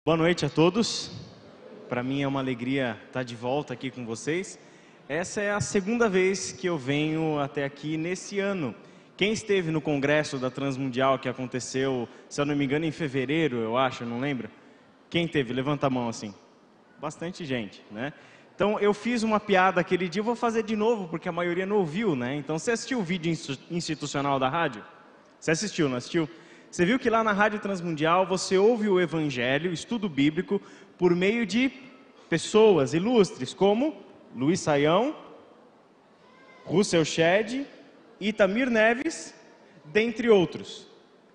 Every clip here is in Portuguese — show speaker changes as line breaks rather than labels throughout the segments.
Boa noite a todos. Para mim é uma alegria estar de volta aqui com vocês. Essa é a segunda vez que eu venho até aqui nesse ano. Quem esteve no congresso da Transmundial que aconteceu, se eu não me engano, em fevereiro, eu acho, não lembro? Quem teve? Levanta a mão assim. Bastante gente, né? Então eu fiz uma piada aquele dia, eu vou fazer de novo porque a maioria não ouviu, né? Então você assistiu o vídeo institucional da rádio? Você assistiu, não assistiu? Você viu que lá na Rádio Transmundial você ouve o Evangelho, estudo bíblico, por meio de pessoas ilustres como Luiz Saião, Russell Shedd, Itamir Neves, dentre outros.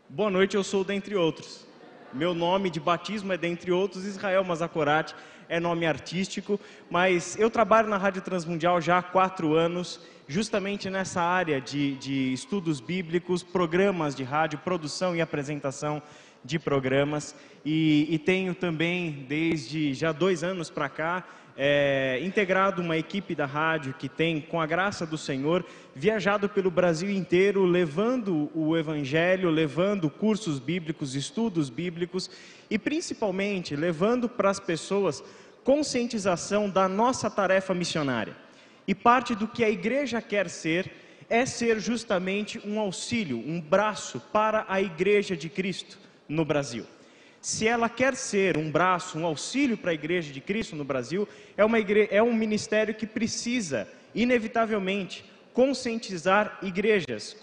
Boa noite, eu sou dentre outros. Meu nome de batismo é dentre outros, Israel Mazakorati é nome artístico, mas eu trabalho na Rádio Transmundial já há 4 anos, justamente nessa área de estudos bíblicos, programas de rádio, produção e apresentação de programas, e tenho também, desde já 2 anos para cá, integrado uma equipe da rádio que tem, com a graça do Senhor, viajado pelo Brasil inteiro, levando o Evangelho, levando cursos bíblicos, estudos bíblicos, e principalmente levando para as pessoas conscientização da nossa tarefa missionária. E parte do que a igreja quer ser, é ser justamente um auxílio, um braço para a igreja de Cristo no Brasil. Se ela quer ser um braço, um auxílio para a igreja de Cristo no Brasil, é um ministério que precisa, inevitavelmente, conscientizar igrejas,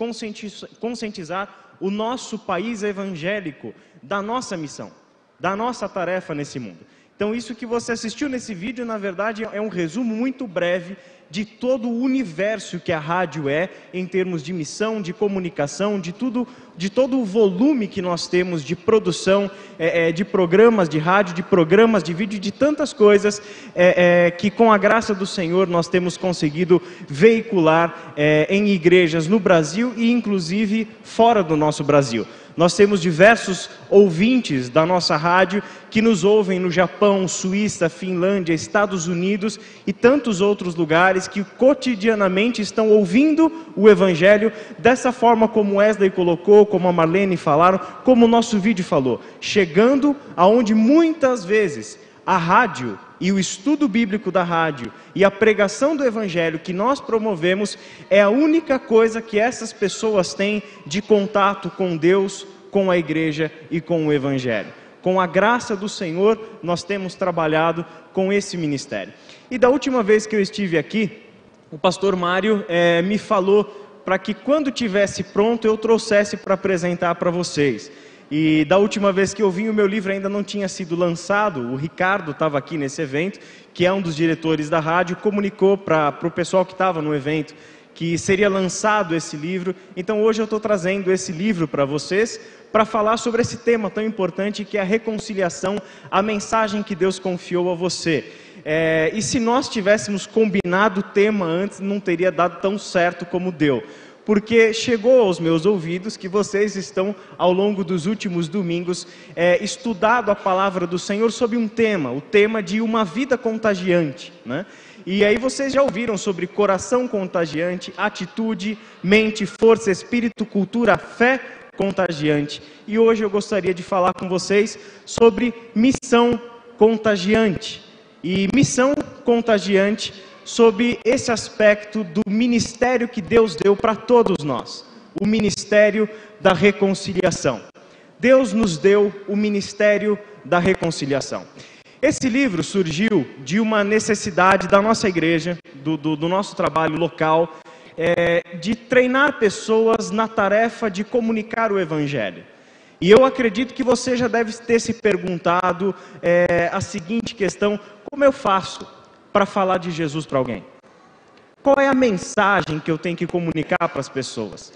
conscientizar o nosso país evangélico da nossa missão, da nossa tarefa nesse mundo. Então isso que você assistiu nesse vídeo, na verdade, é um resumo muito breve de todo o universo que a rádio é, em termos de missão, de comunicação, de todo o volume que nós temos de produção, de programas de rádio, de programas de vídeo, de tantas coisas que com a graça do Senhor nós temos conseguido veicular em igrejas no Brasil e inclusive fora do nosso Brasil. Nós temos diversos ouvintes da nossa rádio que nos ouvem no Japão, Suíça, Finlândia, Estados Unidos e tantos outros lugares que cotidianamente estão ouvindo o Evangelho dessa forma como Wesley colocou, como a Marlene falaram, como o nosso vídeo falou, chegando aonde muitas vezes a rádio e o estudo bíblico da rádio e a pregação do Evangelho que nós promovemos é a única coisa que essas pessoas têm de contato com Deus, com a igreja e com o Evangelho. Com a graça do Senhor, nós temos trabalhado com esse ministério. E da última vez que eu estive aqui, o pastor Mário me falou para que quando tivesse pronto eu trouxesse para apresentar para vocês. E da última vez que eu vim, o meu livro ainda não tinha sido lançado. O Ricardo estava aqui nesse evento, que é um dos diretores da rádio, comunicou para o pessoal que estava no evento que seria lançado esse livro. Então hoje eu estou trazendo esse livro para vocês, para falar sobre esse tema tão importante que é a reconciliação, a mensagem que Deus confiou a você. E se nós tivéssemos combinado o tema antes, não teria dado tão certo como deu. Porque chegou aos meus ouvidos que vocês estão, ao longo dos últimos domingos, estudado a palavra do Senhor sobre um tema, o tema de uma vida contagiante, né? E aí vocês já ouviram sobre coração contagiante, atitude, mente, força, espírito, cultura, fé contagiante. E hoje eu gostaria de falar com vocês sobre missão contagiante. E missão contagiante sobre esse aspecto do ministério que Deus deu para todos nós, o ministério da reconciliação. Deus nos deu o ministério da reconciliação. Esse livro surgiu de uma necessidade da nossa igreja, do nosso trabalho local, de treinar pessoas na tarefa de comunicar o Evangelho. E eu acredito que você já deve ter se perguntado a seguinte questão: como eu faço para falar de Jesus para alguém? Qual é a mensagem que eu tenho que comunicar para as pessoas?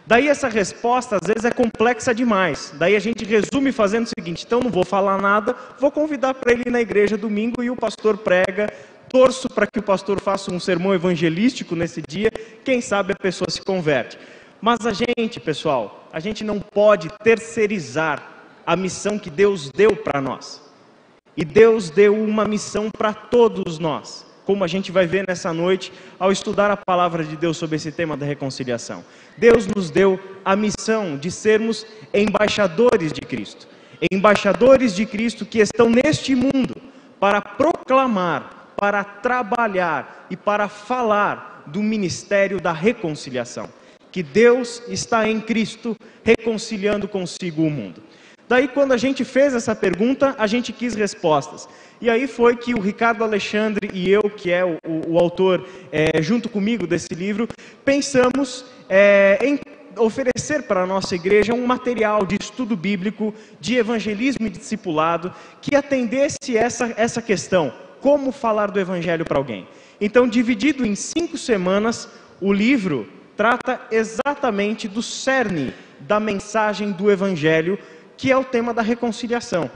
Daí essa resposta às vezes é complexa demais. Daí a gente resume fazendo o seguinte: então não vou falar nada, vou convidar para ele ir na igreja domingo e o pastor prega, torço para que o pastor faça um sermão evangelístico nesse dia, quem sabe a pessoa se converte. Mas a gente, pessoal, a gente não pode terceirizar a missão que Deus deu para nós. E Deus deu uma missão para todos nós, como a gente vai ver nessa noite ao estudar a palavra de Deus sobre esse tema da reconciliação. Deus nos deu a missão de sermos embaixadores de Cristo. embaixadores de Cristo que estão neste mundo para proclamar, para trabalhar e para falar do ministério da reconciliação, que Deus está em Cristo reconciliando consigo o mundo. Daí, quando a gente fez essa pergunta, a gente quis respostas. E aí foi que o Ricardo Alexandre e eu, que é o autor, junto comigo desse livro, pensamos em oferecer para a nossa igreja um material de estudo bíblico, de evangelismo e discipulado, que atendesse essa questão, como falar do evangelho para alguém. Então, dividido em 5 semanas, o livro trata exatamente do cerne da mensagem do evangelho, que é o tema da reconciliação.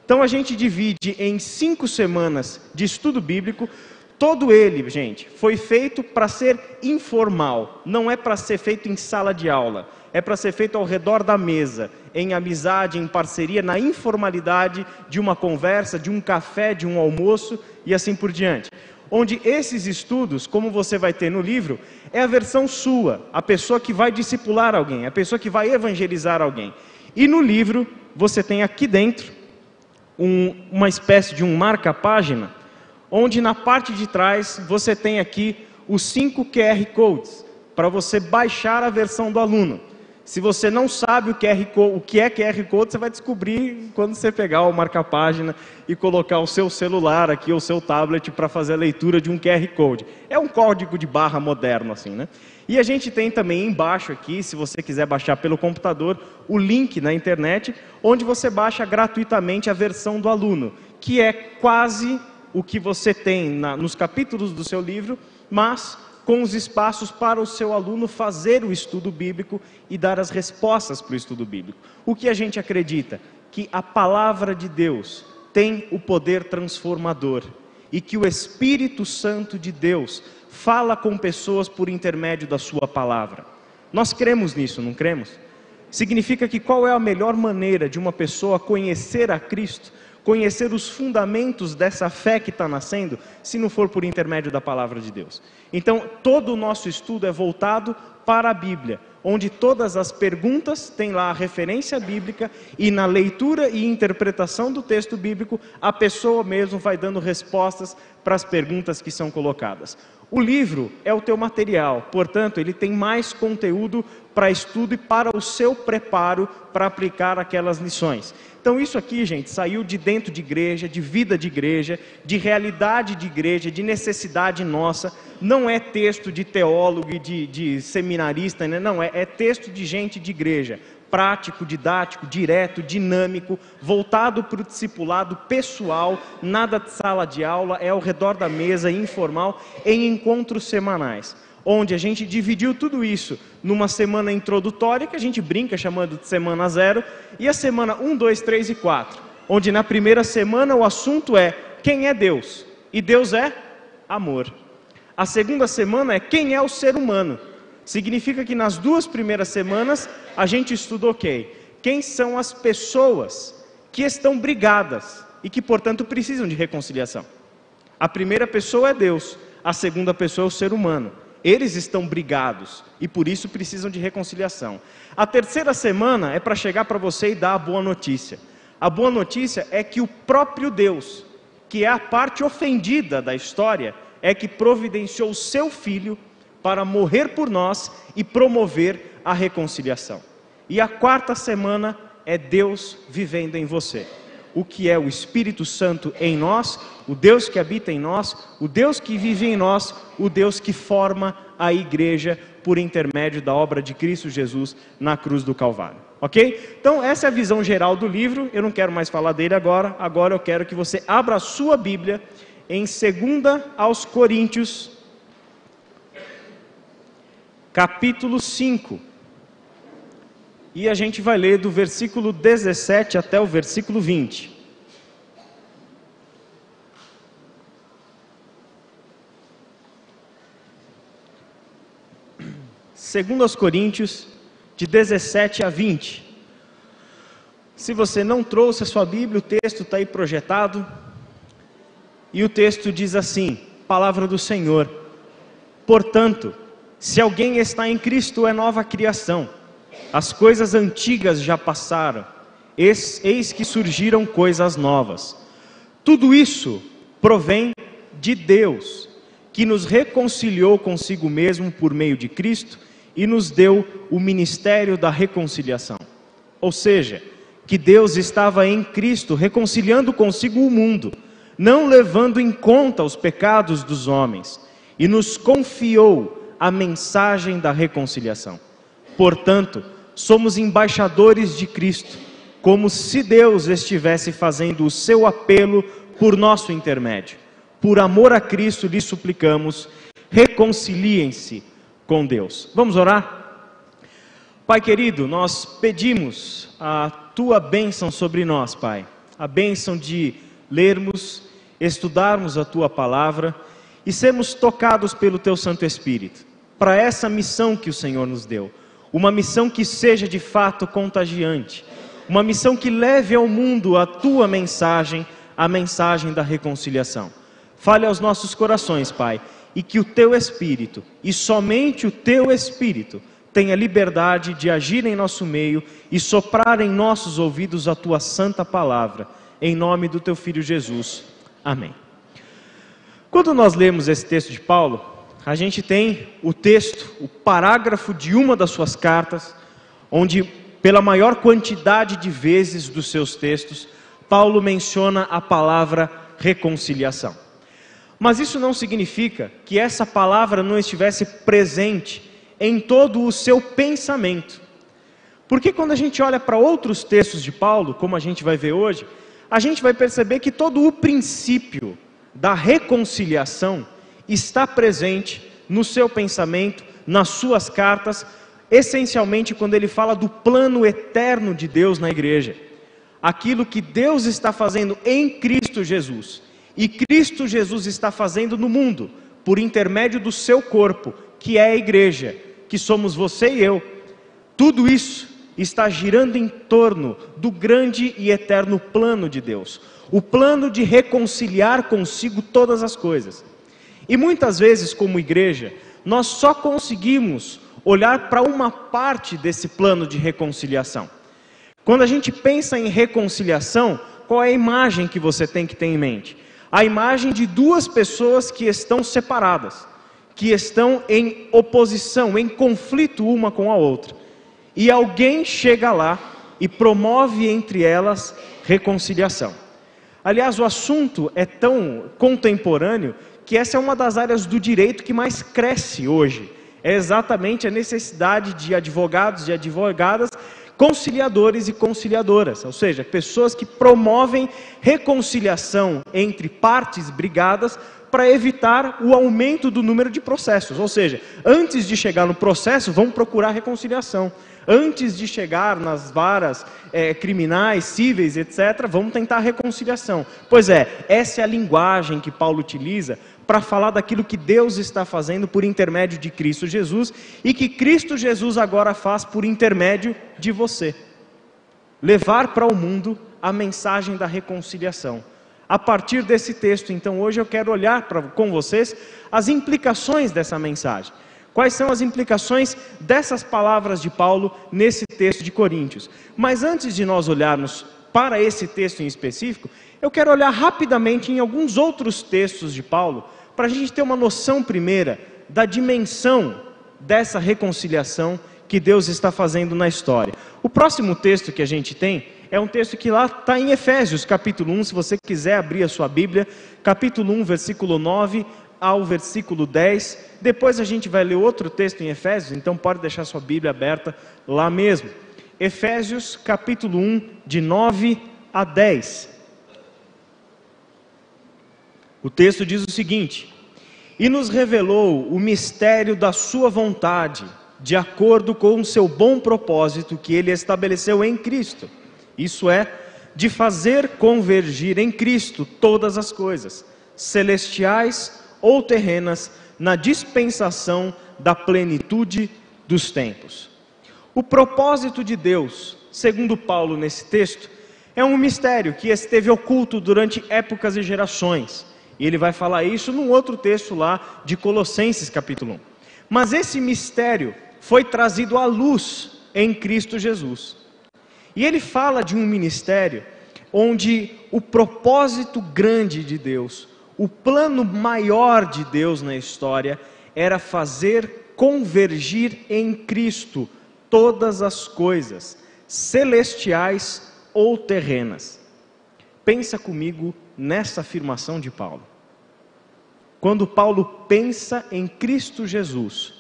Então a gente divide em 5 semanas de estudo bíblico. Todo ele, gente, foi feito para ser informal, não é para ser feito em sala de aula, é para ser feito ao redor da mesa, em amizade, em parceria, na informalidade de uma conversa, de um café, de um almoço e assim por diante. Onde esses estudos, como você vai ter no livro, é a versão sua, a pessoa que vai discipular alguém, a pessoa que vai evangelizar alguém. E no livro, você tem aqui dentro uma espécie de um marca-página, onde na parte de trás você tem aqui os 5 QR Codes, para você baixar a versão do aluno. Se você não sabe o que é QR Code, você vai descobrir quando você pegar o marca-página e colocar o seu celular aqui, ou o seu tablet, para fazer a leitura de um QR Code. É um código de barra moderno, assim, né? E a gente tem também embaixo aqui, se você quiser baixar pelo computador, o link na internet, onde você baixa gratuitamente a versão do aluno, que é quase o que você tem nos capítulos do seu livro, mas com os espaços para o seu aluno fazer o estudo bíblico e dar as respostas para o estudo bíblico. O que a gente acredita? Que a palavra de Deus tem o poder transformador e que o Espírito Santo de Deus fala com pessoas por intermédio da sua palavra. Nós cremos nisso, não cremos? Significa que qual é a melhor maneira de uma pessoa conhecer a Cristo, conhecer os fundamentos dessa fé que está nascendo, se não for por intermédio da palavra de Deus? Então, todo o nosso estudo é voltado para a Bíblia, onde todas as perguntas têm lá a referência bíblica, e na leitura e interpretação do texto bíblico, a pessoa mesmo vai dando respostas para as perguntas que são colocadas. O livro é o teu material, portanto, ele tem mais conteúdo para estudo e para o seu preparo para aplicar aquelas lições. Então isso aqui, gente, saiu de dentro de igreja, de vida de igreja, de realidade de igreja, de necessidade nossa. Não é texto de teólogo e de seminarista, né? Não, é texto de gente de igreja. Prático, didático, direto, dinâmico, voltado para o discipulado pessoal, nada de sala de aula, é ao redor da mesa, informal, em encontros semanais, onde a gente dividiu tudo isso numa semana introdutória, que a gente brinca chamando de semana 0, e a semana 1, 2, 3 e 4, onde na primeira semana o assunto é quem é Deus, e Deus é amor. A segunda semana é quem é o ser humano. Significa que nas 2 primeiras semanas a gente estudou quem são as pessoas que estão brigadas e que, portanto, precisam de reconciliação. A primeira pessoa é Deus, a segunda pessoa é o ser humano. Eles estão brigados e por isso precisam de reconciliação. A terceira semana é para chegar para você e dar a boa notícia. A boa notícia é que o próprio Deus, que é a parte ofendida da história, é que providenciou o seu Filho para morrer por nós e promover a reconciliação. E a quarta semana é Deus vivendo em você. O que é o Espírito Santo em nós, o Deus que habita em nós, o Deus que vive em nós, o Deus que forma a igreja por intermédio da obra de Cristo Jesus na cruz do Calvário. Ok? Então essa é a visão geral do livro, eu não quero mais falar dele agora eu quero que você abra a sua Bíblia em 2 aos Coríntios, capítulo 5, e a gente vai ler do versículo 17 até o versículo 20. Segundo aos Coríntios, de 17 a 20. Se você não trouxe a sua Bíblia, o texto está aí projetado, e o texto diz assim, palavra do Senhor: portanto, se alguém está em Cristo, é nova criação. As coisas antigas já passaram. eis que surgiram coisas novas. Tudo isso provém de Deus, que nos reconciliou consigo mesmo por meio de Cristo e nos deu o ministério da reconciliação. Ou seja, que Deus estava em Cristo reconciliando consigo o mundo, não levando em conta os pecados dos homens, e nos confiou a mensagem da reconciliação. Portanto, somos embaixadores de Cristo, como se Deus estivesse fazendo o seu apelo por nosso intermédio. Por amor a Cristo lhes suplicamos, reconciliem-se com Deus. Vamos orar? Pai querido, nós pedimos a Tua bênção sobre nós, Pai. A bênção de lermos, estudarmos a Tua palavra e sermos tocados pelo Teu Santo Espírito, para essa missão que o Senhor nos deu. Uma missão que seja de fato contagiante. Uma missão que leve ao mundo a Tua mensagem, a mensagem da reconciliação. Fale aos nossos corações, Pai, e que o Teu Espírito, e somente o Teu Espírito, tenha liberdade de agir em nosso meio e soprar em nossos ouvidos a Tua santa palavra, em nome do Teu Filho Jesus. Amém. Quando nós lemos esse texto de Paulo, a gente tem o texto, o parágrafo de uma das suas cartas, onde, pela maior quantidade de vezes dos seus textos, Paulo menciona a palavra reconciliação. Mas isso não significa que essa palavra não estivesse presente em todo o seu pensamento. Porque quando a gente olha para outros textos de Paulo, como a gente vai ver hoje, a gente vai perceber que todo o princípio da reconciliação está presente no seu pensamento, nas suas cartas, essencialmente quando ele fala do plano eterno de Deus na igreja. Aquilo que Deus está fazendo em Cristo Jesus, e Cristo Jesus está fazendo no mundo, por intermédio do seu corpo, que é a igreja, que somos você e eu. Tudo isso está girando em torno do grande e eterno plano de Deus, o plano de reconciliar consigo todas as coisas. E muitas vezes, como igreja, nós só conseguimos olhar para uma parte desse plano de reconciliação. Quando a gente pensa em reconciliação, qual é a imagem que você tem que ter em mente? A imagem de duas pessoas que estão separadas, que estão em oposição, em conflito uma com a outra. E alguém chega lá e promove entre elas reconciliação. Aliás, o assunto é tão contemporâneo que essa é uma das áreas do direito que mais cresce hoje. É exatamente a necessidade de advogados e advogadas, conciliadores e conciliadoras, ou seja, pessoas que promovem reconciliação entre partes brigadas para evitar o aumento do número de processos. Ou seja, antes de chegar no processo, vamos procurar reconciliação. Antes de chegar nas varas criminais, cíveis, etc., vamos tentar reconciliação. Pois é, essa é a linguagem que Paulo utiliza para falar daquilo que Deus está fazendo por intermédio de Cristo Jesus e que Cristo Jesus agora faz por intermédio de você. Levar para o mundo a mensagem da reconciliação. A partir desse texto, então, hoje eu quero olhar com vocês as implicações dessa mensagem. Quais são as implicações dessas palavras de Paulo nesse texto de Coríntios? Mas antes de nós olharmos para esse texto em específico, eu quero olhar rapidamente em alguns outros textos de Paulo, para a gente ter uma noção primeira da dimensão dessa reconciliação que Deus está fazendo na história. O próximo texto que a gente tem é um texto que lá está em Efésios, capítulo 1, se você quiser abrir a sua Bíblia, capítulo 1, versículo 9 ao versículo 10, depois a gente vai ler outro texto em Efésios, então pode deixar sua Bíblia aberta lá mesmo. Efésios, capítulo 1, de 9 a 10. O texto diz o seguinte: e nos revelou o mistério da sua vontade, de acordo com o seu bom propósito que ele estabeleceu em Cristo. Isso é, de fazer convergir em Cristo todas as coisas, celestiais ou terrenas, na dispensação da plenitude dos tempos. O propósito de Deus, segundo Paulo nesse texto, é um mistério que esteve oculto durante épocas e gerações. E ele vai falar isso num outro texto lá de Colossenses capítulo 1. Mas esse mistério foi trazido à luz em Cristo Jesus. E ele fala de um ministério onde o propósito grande de Deus, o plano maior de Deus na história, era fazer convergir em Cristo todas as coisas, celestiais ou terrenas. Pensa comigo nessa afirmação de Paulo. Quando Paulo pensa em Cristo Jesus,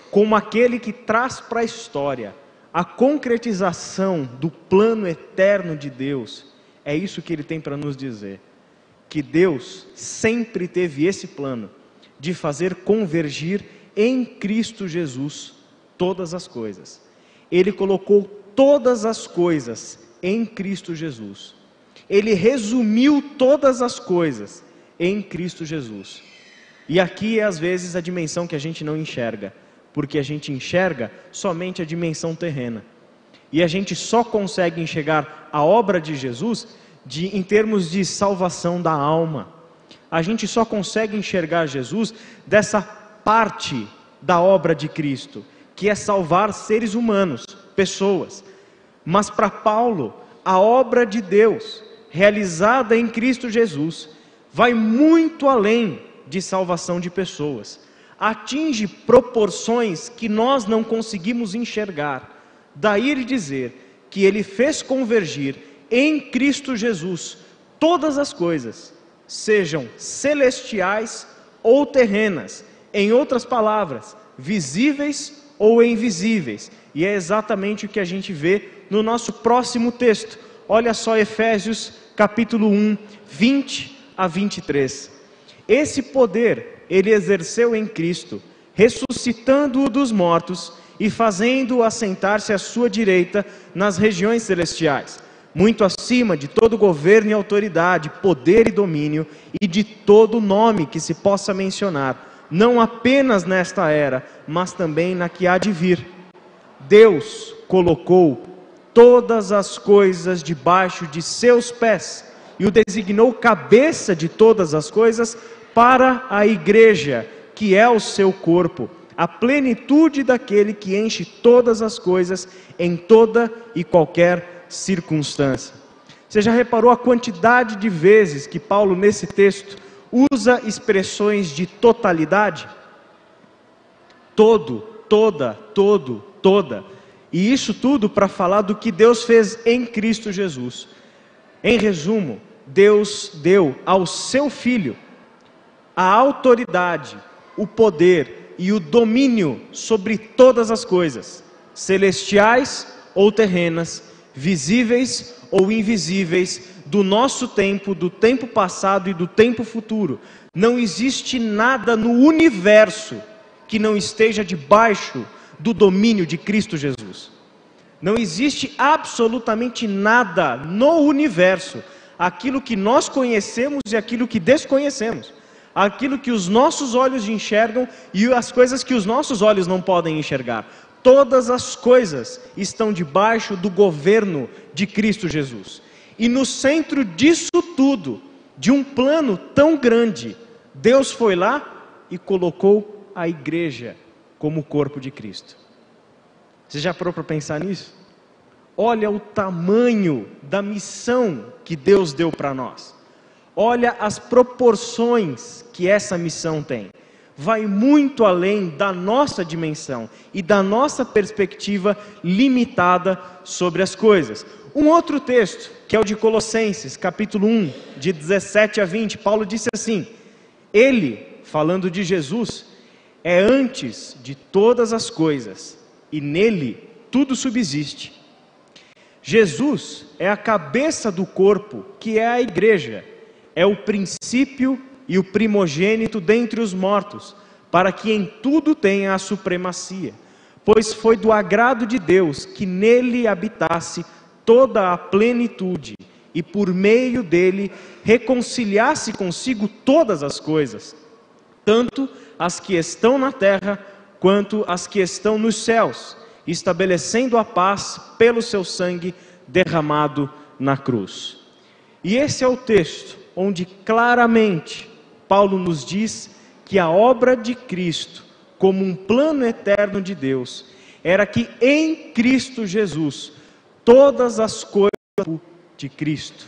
como aquele que traz para a história a concretização do plano eterno de Deus, é isso que ele tem para nos dizer, que Deus sempre teve esse plano de fazer convergir em Cristo Jesus todas as coisas. Ele colocou todas as coisas em Cristo Jesus. Ele resumiu todas as coisas em Cristo Jesus. E aqui é às vezes a dimensão que a gente não enxerga, porque a gente enxerga somente a dimensão terrena. E a gente só consegue enxergar a obra de Jesus em termos de salvação da alma. A gente só consegue enxergar Jesus dessa parte da obra de Cristo, que é salvar seres humanos, pessoas. Mas para Paulo, a obra de Deus, realizada em Cristo Jesus, vai muito além de salvação de pessoas. Atinge proporções que nós não conseguimos enxergar. Daí ele dizer que ele fez convergir em Cristo Jesus todas as coisas, sejam celestiais ou terrenas, em outras palavras, visíveis ou invisíveis. E é exatamente o que a gente vê no nosso próximo texto. Olha só Efésios capítulo 1, 20 a 23. Esse poder ele exerceu em Cristo, ressuscitando-o dos mortos e fazendo-o assentar-se à sua direita nas regiões celestiais, muito acima de todo governo e autoridade, poder e domínio, e de todo nome que se possa mencionar, não apenas nesta era, mas também na que há de vir. Deus colocou todas as coisas debaixo de seus pés, e o designou cabeça de todas as coisas para a igreja, que é o seu corpo, a plenitude daquele que enche todas as coisas em toda e qualquer circunstância. Você já reparou a quantidade de vezes que Paulo nesse texto usa expressões de totalidade? Todo, toda, todo, toda. E isso tudo para falar do que Deus fez em Cristo Jesus. Em resumo, Deus deu ao seu Filho a autoridade, o poder e o domínio sobre todas as coisas, celestiais ou terrenas, visíveis ou invisíveis, do nosso tempo, do tempo passado e do tempo futuro. Não existe nada no universo que não esteja debaixo do domínio de Cristo Jesus. Não existe absolutamente nada no universo, aquilo que nós conhecemos e aquilo que desconhecemos, aquilo que os nossos olhos enxergam e as coisas que os nossos olhos não podem enxergar. Todas as coisas estão debaixo do governo de Cristo Jesus. E no centro disso tudo, de um plano tão grande, Deus foi lá e colocou a igreja como o corpo de Cristo. Você já parou para pensar nisso? Olha o tamanho da missão que Deus deu para nós. Olha as proporções que essa missão tem. Vai muito além da nossa dimensão e da nossa perspectiva limitada sobre as coisas. Um outro texto, que é o de Colossenses, capítulo 1, de 17 a 20, Paulo disse assim: Ele, falando de Jesus, é antes de todas as coisas, e nele tudo subsiste. Jesus é a cabeça do corpo, que é a igreja, é o princípio e o primogênito dentre os mortos, para que em tudo tenha a supremacia, pois foi do agrado de Deus que nele habitasse toda a plenitude, e por meio dele reconciliasse consigo todas as coisas, tanto as que estão na terra, quanto as que estão nos céus, estabelecendo a paz pelo seu sangue derramado na cruz. E esse é o texto onde claramente Paulo nos diz que a obra de Cristo, como um plano eterno de Deus, era que em Cristo Jesus todas as coisas de Cristo.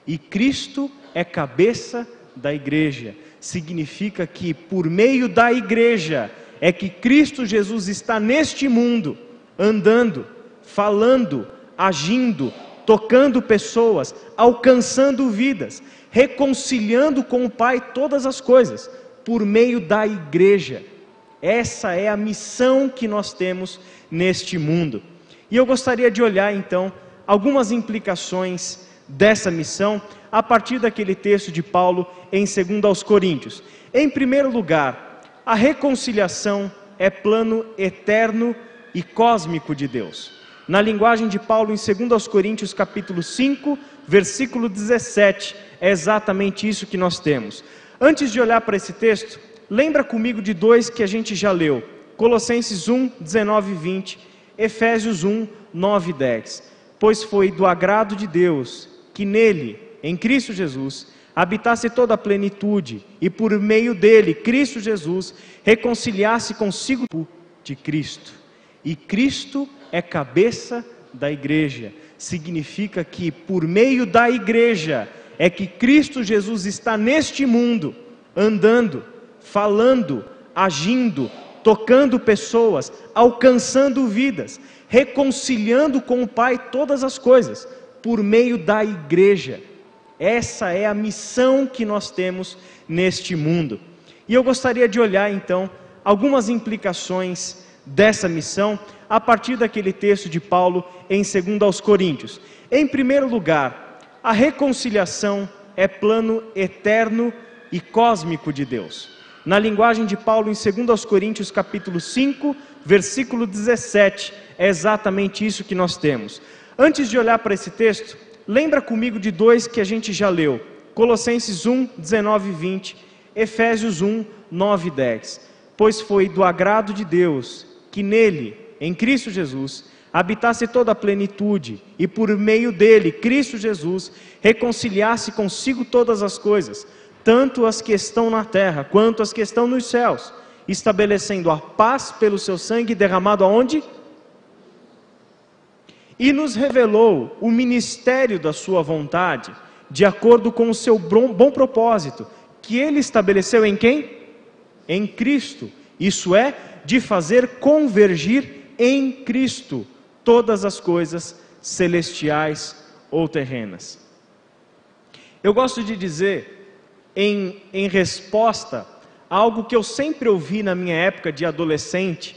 E Cristo é cabeça da igreja. Significa que por meio da igreja é que Cristo Jesus está neste mundo, andando, falando, agindo, tocando pessoas, alcançando vidas, reconciliando com o Pai todas as coisas, por meio da igreja. Essa é a missão que nós temos neste mundo. E eu gostaria de olhar então algumas implicações dessa missão a partir daquele texto de Paulo em 2 Coríntios. Em primeiro lugar, a reconciliação é plano eterno e cósmico de Deus. Na linguagem de Paulo em 2 Coríntios capítulo 5, versículo 17, é exatamente isso que nós temos. Antes de olhar para esse texto, lembra comigo de dois que a gente já leu: Colossenses 1, 19 e 20, Efésios 1, 9 e 10. Pois foi do agrado de Deus que nele, em Cristo Jesus, habitasse toda a plenitude, e por meio dele, Cristo Jesus, reconciliasse consigo de Cristo. E Cristo é cabeça da igreja. Significa que por meio da igreja é que Cristo Jesus está neste mundo, andando, falando, agindo, tocando pessoas, alcançando vidas, reconciliando com o Pai todas as coisas, por meio da igreja. Essa é a missão que nós temos neste mundo. E eu gostaria de olhar então algumas implicações dessa missão a partir daquele texto de Paulo em 2 Coríntios. Em primeiro lugar, a reconciliação é plano eterno e cósmico de Deus. Na linguagem de Paulo em 2 Coríntios capítulo 5, versículo 17, é exatamente isso que nós temos. Antes de olhar para esse texto, lembra comigo de dois que a gente já leu: Colossenses 1, 19 e 20, Efésios 1, 9 e 10. Pois foi do agrado de Deus que nele, em Cristo Jesus, habitasse toda a plenitude, e por meio dele, Cristo Jesus, reconciliasse consigo todas as coisas, tanto as que estão na terra, quanto as que estão nos céus, estabelecendo a paz pelo seu sangue derramado aonde? E nos revelou o ministério da sua vontade, de acordo com o seu bom propósito, que ele estabeleceu em quem? Em Cristo. Isso é, de fazer convergir em Cristo todas as coisas celestiais ou terrenas. Eu gosto de dizer, em resposta a algo que eu sempre ouvi na minha época de adolescente,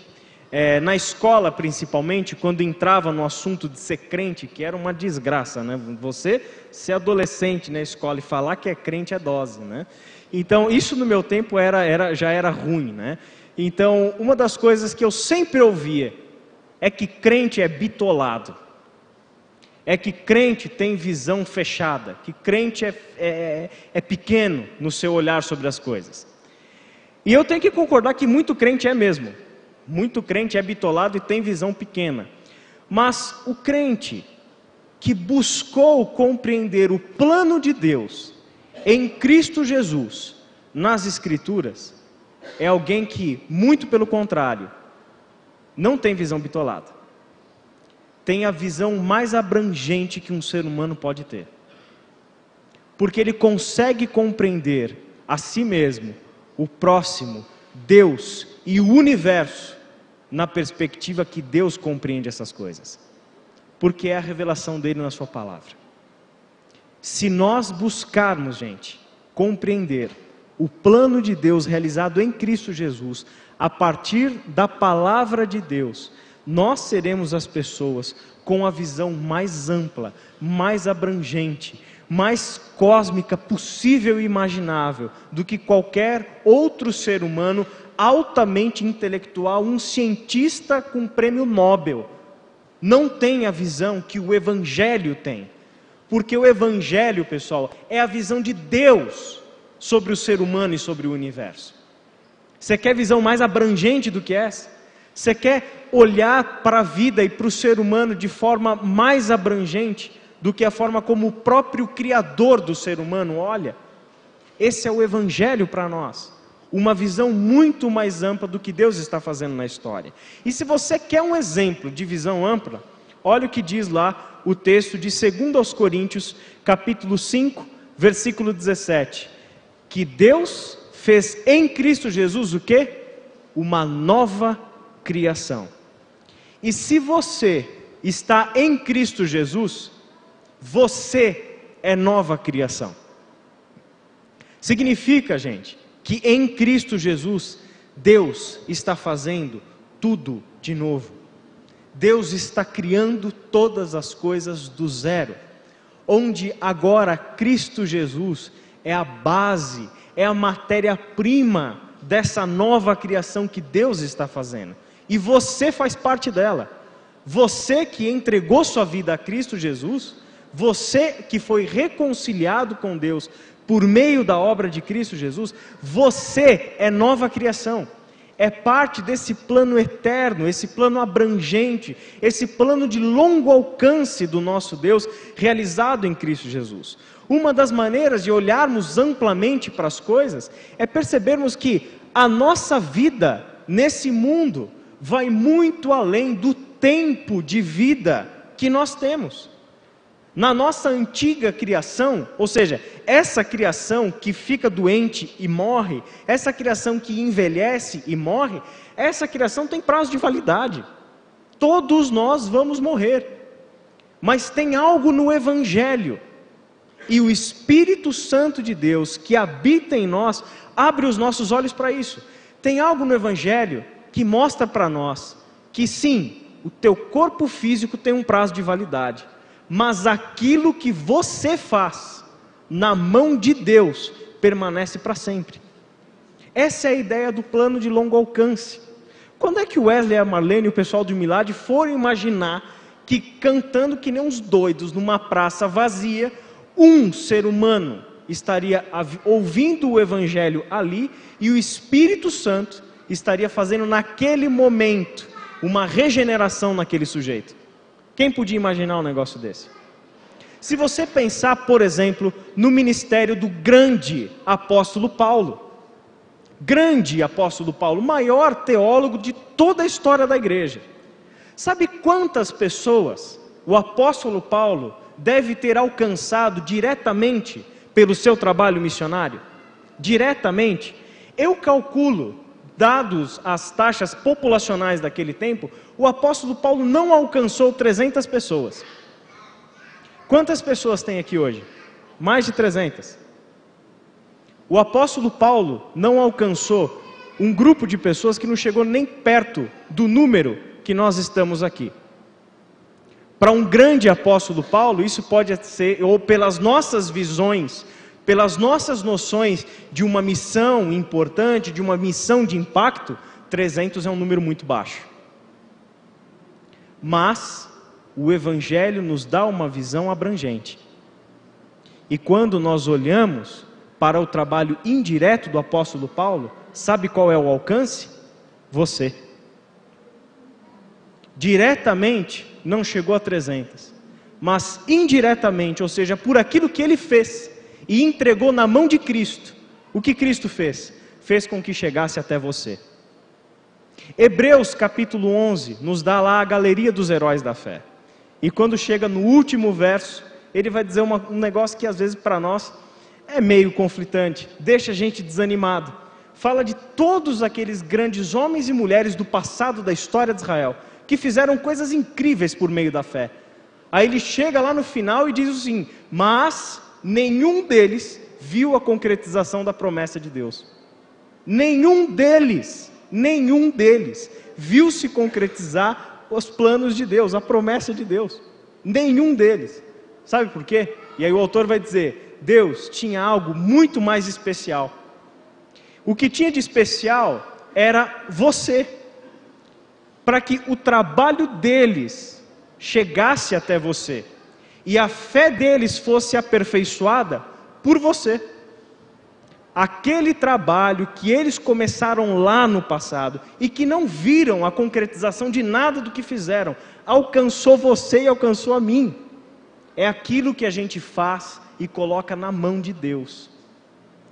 na escola principalmente, quando entrava no assunto de ser crente, que era uma desgraça, né? Você ser adolescente na escola e falar que é crente é dose, né? Então, isso no meu tempo já era ruim, né? Então, uma das coisas que eu sempre ouvia é que crente é bitolado, é que crente tem visão fechada, que crente é pequeno no seu olhar sobre as coisas. E eu tenho que concordar que muito crente é mesmo. Muito crente é bitolado e tem visão pequena. Mas o crente que buscou compreender o plano de Deus em Cristo Jesus, nas Escrituras, é alguém que, muito pelo contrário, não tem visão bitolada. Tem a visão mais abrangente que um ser humano pode ter. Porque ele consegue compreender a si mesmo, o próximo, Deus e o universo, na perspectiva que Deus compreende essas coisas, porque é a revelação dele na sua palavra. Se nós buscarmos, gente, compreender o plano de Deus realizado em Cristo Jesus, a partir da palavra de Deus, nós seremos as pessoas com a visão mais ampla, mais abrangente, mais cósmica possível e imaginável do que qualquer outro ser humano altamente intelectual, um cientista com prêmio Nobel, não tem a visão que o Evangelho tem. Porque o Evangelho, pessoal, é a visão de Deus sobre o ser humano e sobre o universo. Você quer visão mais abrangente do que essa? Você quer olhar para a vida e para o ser humano de forma mais abrangente do que a forma como o próprio Criador do ser humano olha? Esse é o Evangelho para nós. Uma visão muito mais ampla do que Deus está fazendo na história. E se você quer um exemplo de visão ampla, Olha o que diz lá o texto de 2 Coríntios, capítulo 5, versículo 17. Que Deus fez em Cristo Jesus o quê? Uma nova criação. E se você está em Cristo Jesus, você é nova criação. Significa, gente, que em Cristo Jesus, Deus está fazendo tudo de novo. Deus está criando todas as coisas do zero. Onde agora Cristo Jesus é a base, é a matéria-prima dessa nova criação que Deus está fazendo. E você faz parte dela. Você que entregou sua vida a Cristo Jesus, você que foi reconciliado com Deus por meio da obra de Cristo Jesus, você é nova criação. É parte desse plano eterno, esse plano abrangente, esse plano de longo alcance do nosso Deus, realizado em Cristo Jesus. Uma das maneiras de olharmos amplamente para as coisas, é percebermos que a nossa vida nesse mundo vai muito além do tempo de vida que nós temos. Na nossa antiga criação, ou seja, essa criação que fica doente e morre, essa criação que envelhece e morre, essa criação tem prazo de validade. Todos nós vamos morrer. Mas tem algo no Evangelho, e o Espírito Santo de Deus que habita em nós, abre os nossos olhos para isso. Tem algo no Evangelho que mostra para nós que sim, o teu corpo físico tem um prazo de validade, mas aquilo que você faz na mão de Deus permanece para sempre. Essa é a ideia do plano de longo alcance. Quando é que o Wesley, a Marlene e o pessoal do Milad foram imaginar que cantando que nem uns doidos numa praça vazia, um ser humano estaria ouvindo o Evangelho ali e o Espírito Santo estaria fazendo naquele momento uma regeneração naquele sujeito? Quem podia imaginar um negócio desse? Se você pensar, por exemplo, no ministério do grande apóstolo Paulo, maior teólogo de toda a história da igreja. Sabe quantas pessoas o apóstolo Paulo deve ter alcançado diretamente pelo seu trabalho missionário? Diretamente, eu calculo, dados as taxas populacionais daquele tempo, o apóstolo Paulo não alcançou 300 pessoas. Quantas pessoas tem aqui hoje? Mais de 300. O apóstolo Paulo não alcançou um grupo de pessoas que não chegou nem perto do número que nós estamos aqui. Para um grande apóstolo Paulo, isso pode ser, ou pelas nossas visões, pelas nossas noções de uma missão importante, de uma missão de impacto, 300 é um número muito baixo. Mas o Evangelho nos dá uma visão abrangente. E quando nós olhamos para o trabalho indireto do apóstolo Paulo, sabe qual é o alcance? Você. Diretamente não chegou a 300, mas indiretamente, ou seja, por aquilo que ele fez e entregou na mão de Cristo, o que Cristo fez? Fez com que chegasse até você. Hebreus capítulo 11 nos dá lá a galeria dos heróis da fé. E quando chega no último verso, ele vai dizer um negócio que às vezes para nós é meio conflitante, deixa a gente desanimado. Fala de todos aqueles grandes homens e mulheres do passado da história de Israel, que fizeram coisas incríveis por meio da fé. Aí ele chega lá no final e diz assim: mas nenhum deles viu a concretização da promessa de Deus. Nenhum deles viu se concretizar os planos de Deus, a promessa de Deus. Nenhum deles. Sabe por quê? E aí o autor vai dizer: Deus tinha algo muito mais especial. O que tinha de especial era você, para que o trabalho deles chegasse até você e a fé deles fosse aperfeiçoada por você. Aquele trabalho que eles começaram lá no passado e que não viram a concretização de nada do que fizeram, alcançou você e alcançou a mim. É aquilo que a gente faz e coloca na mão de Deus.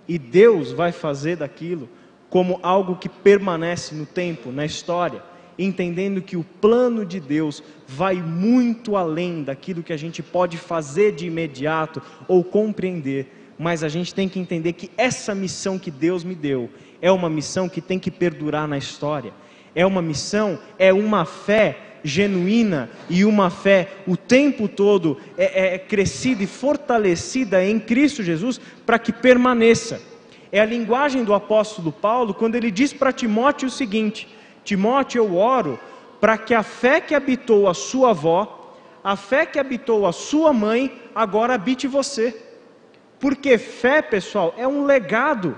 E Deus vai fazer daquilo como algo que permanece no tempo, na história. entendendo que o plano de Deus vai muito além daquilo que a gente pode fazer de imediato ou compreender, mas a gente tem que entender que essa missão que Deus me deu é uma missão que tem que perdurar na história, é uma missão, é uma fé genuína e uma fé o tempo todo crescida e fortalecida em Cristo Jesus para que permaneça. É a linguagem do apóstolo Paulo quando ele diz para Timóteo o seguinte: Timóteo, eu oro para que a fé que habitou a sua avó, a fé que habitou a sua mãe, agora habite você. Porque fé, pessoal, é um legado,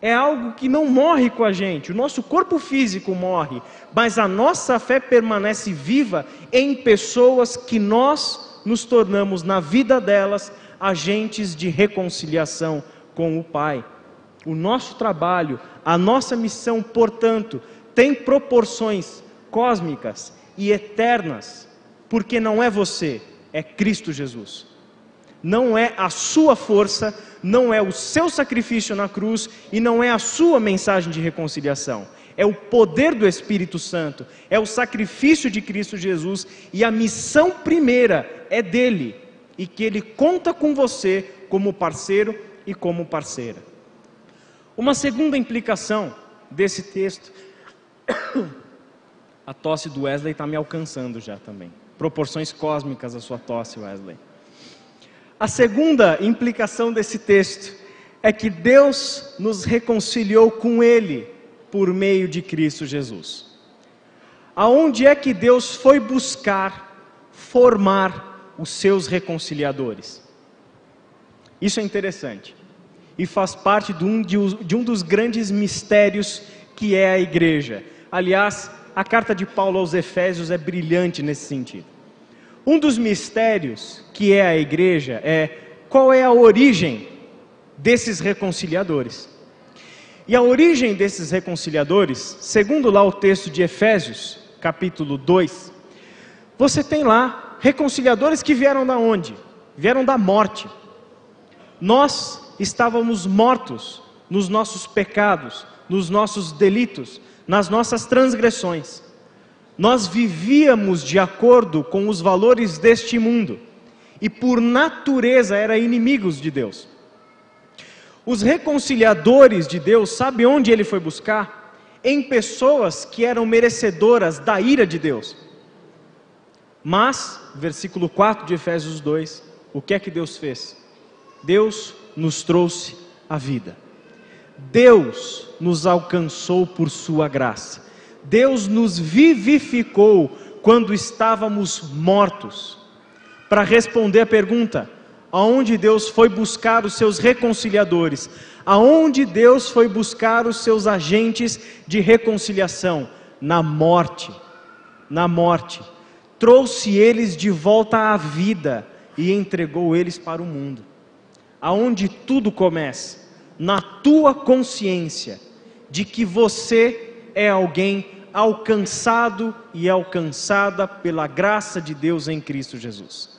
é algo que não morre com a gente. O nosso corpo físico morre, mas a nossa fé permanece viva em pessoas que nós nos tornamos, na vida delas, agentes de reconciliação com o Pai. O nosso trabalho, a nossa missão, portanto, tem proporções cósmicas e eternas, porque não é você, é Cristo Jesus. Não é a sua força, não é o seu sacrifício na cruz e não é a sua mensagem de reconciliação. É o poder do Espírito Santo, é o sacrifício de Cristo Jesus e a missão primeira é dele e que ele conta com você como parceiro e como parceira. Uma segunda implicação desse texto, a tosse do Wesley está me alcançando já também, proporções cósmicas a sua tosse, Wesley. A segunda implicação desse texto é que Deus nos reconciliou com Ele por meio de Cristo Jesus. Aonde é que Deus foi buscar formar os seus reconciliadores? Isso é interessante e faz parte de um dos grandes mistérios que é a igreja. Aliás, a carta de Paulo aos Efésios é brilhante nesse sentido. Um dos mistérios que é a igreja é qual é a origem desses reconciliadores. E a origem desses reconciliadores, segundo lá o texto de Efésios, capítulo 2, você tem lá reconciliadores que vieram da onde? Vieram da morte. Nós estávamos mortos nos nossos pecados, nos nossos delitos, nas nossas transgressões. Nós vivíamos de acordo com os valores deste mundo e por natureza eram inimigos de Deus. Os reconciliadores de Deus, sabe onde ele foi buscar? Em pessoas que eram merecedoras da ira de Deus. Mas, versículo 4 de Efésios 2, o que é que Deus fez? Deus nos trouxe a vida. Deus nos alcançou por sua graça. Deus nos vivificou quando estávamos mortos. Para responder a pergunta, aonde Deus foi buscar os seus reconciliadores? Aonde Deus foi buscar os seus agentes de reconciliação? Na morte. Na morte. Trouxe eles de volta à vida e entregou eles para o mundo. Aonde tudo começa? Na tua consciência de que você é alguém alcançado e alcançada pela graça de Deus em Cristo Jesus.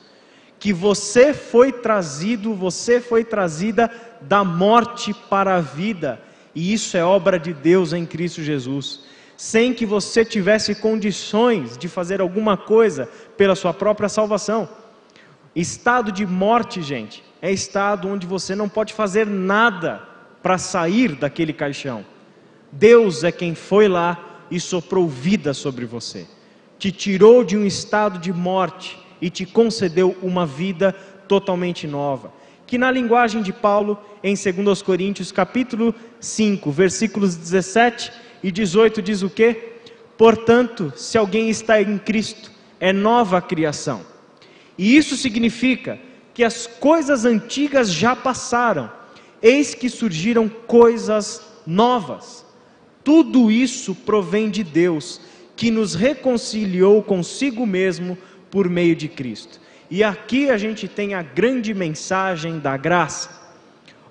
Que você foi trazido, você foi trazida da morte para a vida, e isso é obra de Deus em Cristo Jesus, sem que você tivesse condições de fazer alguma coisa pela sua própria salvação. Estado de morte, gente, é estado onde você não pode fazer nada para sair daquele caixão. Deus é quem foi lá e soprou vida sobre você, te tirou de um estado de morte e te concedeu uma vida totalmente nova, que na linguagem de Paulo, em 2 Coríntios capítulo 5, versículos 17 e 18 diz o quê? Portanto, se alguém está em Cristo, é nova criação, e isso significa que as coisas antigas já passaram, eis que surgiram coisas novas. Tudo isso provém de Deus, que nos reconciliou consigo mesmo por meio de Cristo. E aqui a gente tem a grande mensagem da graça,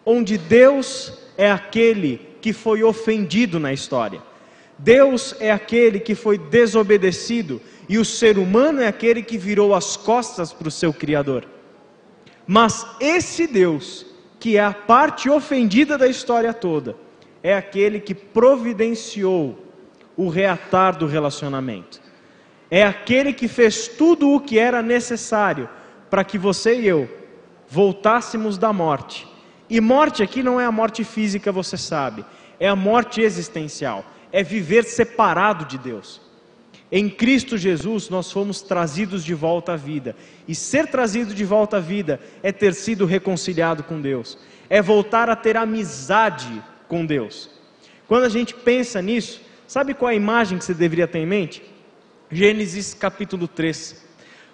onde Deus é aquele que foi ofendido na história. Deus é aquele que foi desobedecido e o ser humano é aquele que virou as costas para o seu Criador. Mas esse Deus, que é a parte ofendida da história toda, é aquele que providenciou
o reatar do relacionamento. É aquele que fez tudo o que era necessário para que você e eu voltássemos da morte. E morte aqui não é a morte física, você sabe, é a morte existencial, é viver separado de Deus. Em Cristo Jesus nós fomos trazidos de volta à vida, e ser trazido de volta à vida é ter sido reconciliado com Deus, é voltar a ter amizade com Deus. Quando a gente pensa nisso, sabe qual é a imagem que você deveria ter em mente? Gênesis capítulo 3,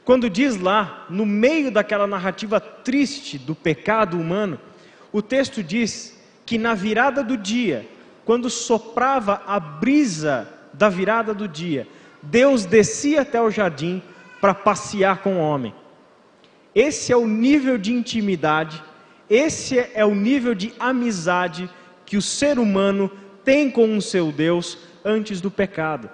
quando diz lá, no meio daquela narrativa triste do pecado humano, o texto diz que na virada do dia, quando soprava a brisa da virada do dia, Deus descia até o jardim para passear com o homem. Esse é o nível de intimidade, esse é o nível de amizade que o ser humano tem com o seu Deus antes do pecado.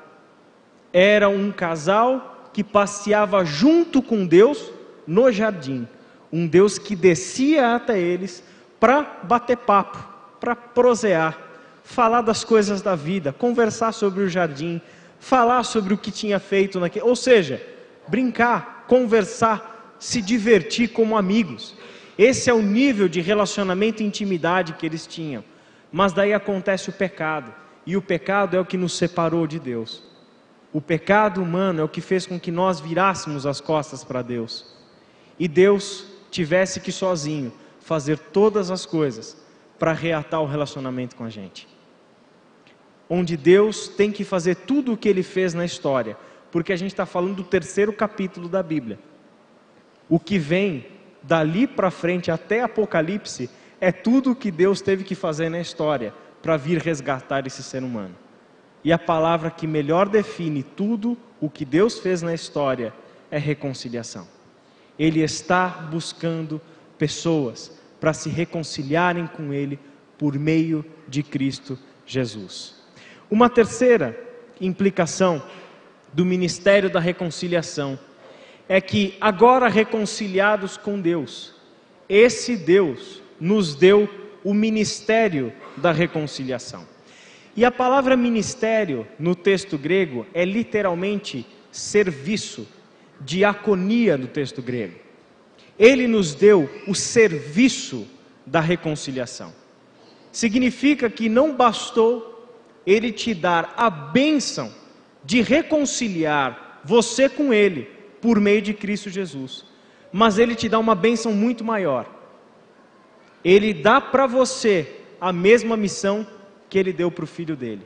Era um casal que passeava junto com Deus no jardim, um Deus que descia até eles para bater papo, para prosear, falar das coisas da vida, conversar sobre o jardim, falar sobre o que tinha feito naquele, ou seja, brincar, conversar, se divertir como amigos. Esse é o nível de relacionamento e intimidade que eles tinham. Mas daí acontece o pecado, e o pecado é o que nos separou de Deus. O pecado humano é o que fez com que nós virássemos as costas para Deus, e Deus tivesse que sozinho fazer todas as coisas para reatar o relacionamento com a gente. Onde Deus tem que fazer tudo o que Ele fez na história, porque a gente está falando do 3º capítulo da Bíblia. O que vem dali para frente até Apocalipse é tudo o que Deus teve que fazer na história para vir resgatar esse ser humano. E a palavra que melhor define tudo o que Deus fez na história é reconciliação. Ele está buscando pessoas para se reconciliarem com Ele por meio de Cristo Jesus. Uma terceira implicação do ministério da reconciliação é que agora reconciliados com Deus, esse Deus nos deu o ministério da reconciliação. E a palavra ministério no texto grego é literalmente serviço, diaconia no texto grego. Ele nos deu o serviço da reconciliação. Significa que não bastou Ele te dar a bênção de reconciliar você com Ele por meio de Cristo Jesus, mas Ele te dá uma bênção muito maior. Ele dá para você a mesma missão que Ele deu para o Filho dele.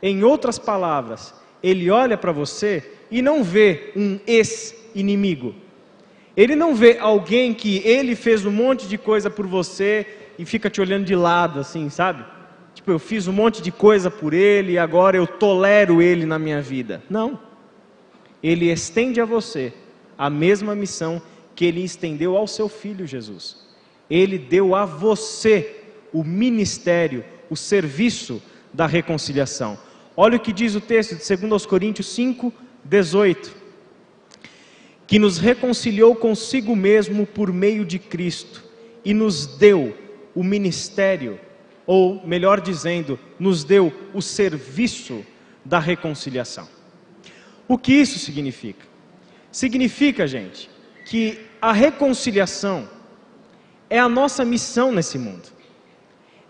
Em outras palavras, Ele olha para você e não vê um ex-inimigo. Ele não vê alguém que Ele fez um monte de coisa por você e fica te olhando de lado assim, sabe? Tipo, eu fiz um monte de coisa por Ele e agora eu tolero Ele na minha vida. Não. Ele estende a você a mesma missão que Ele estendeu ao seu Filho Jesus. Ele deu a você o ministério, o serviço da reconciliação. Olha o que diz o texto de 2 Coríntios 5, 18. Que nos reconciliou consigo mesmo por meio de Cristo e nos deu o ministério, ou melhor dizendo, nos deu o serviço da reconciliação. O que isso significa? Significa, gente, que a reconciliação é a nossa missão nesse mundo.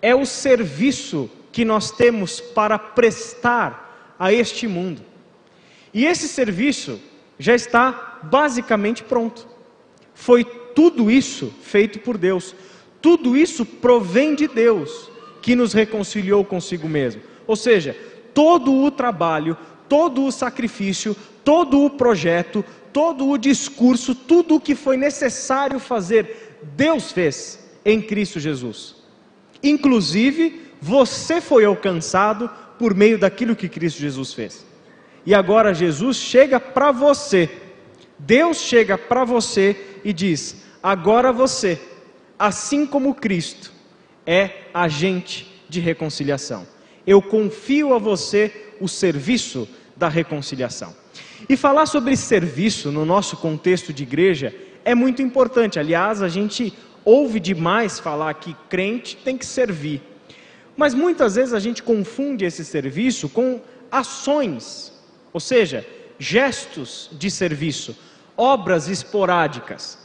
É o serviço que nós temos para prestar a este mundo. E esse serviço já está basicamente pronto. Foi tudo isso feito por Deus. Tudo isso provém de Deus, que nos reconciliou consigo mesmo. Ou seja, todo o trabalho, todo o sacrifício, todo o projeto, todo o discurso, tudo o que foi necessário fazer, Deus fez em Cristo Jesus. Inclusive, você foi alcançado por meio daquilo que Cristo Jesus fez. E agora Jesus chega para você, Deus chega para você e diz: agora você, assim como Cristo, é agente de reconciliação. Eu confio a você o serviço da reconciliação. E falar sobre serviço no nosso contexto de igreja é muito importante. Aliás, a gente ouve demais falar que crente tem que servir. Mas muitas vezes a gente confunde esse serviço com ações, ou seja, gestos de serviço, obras esporádicas.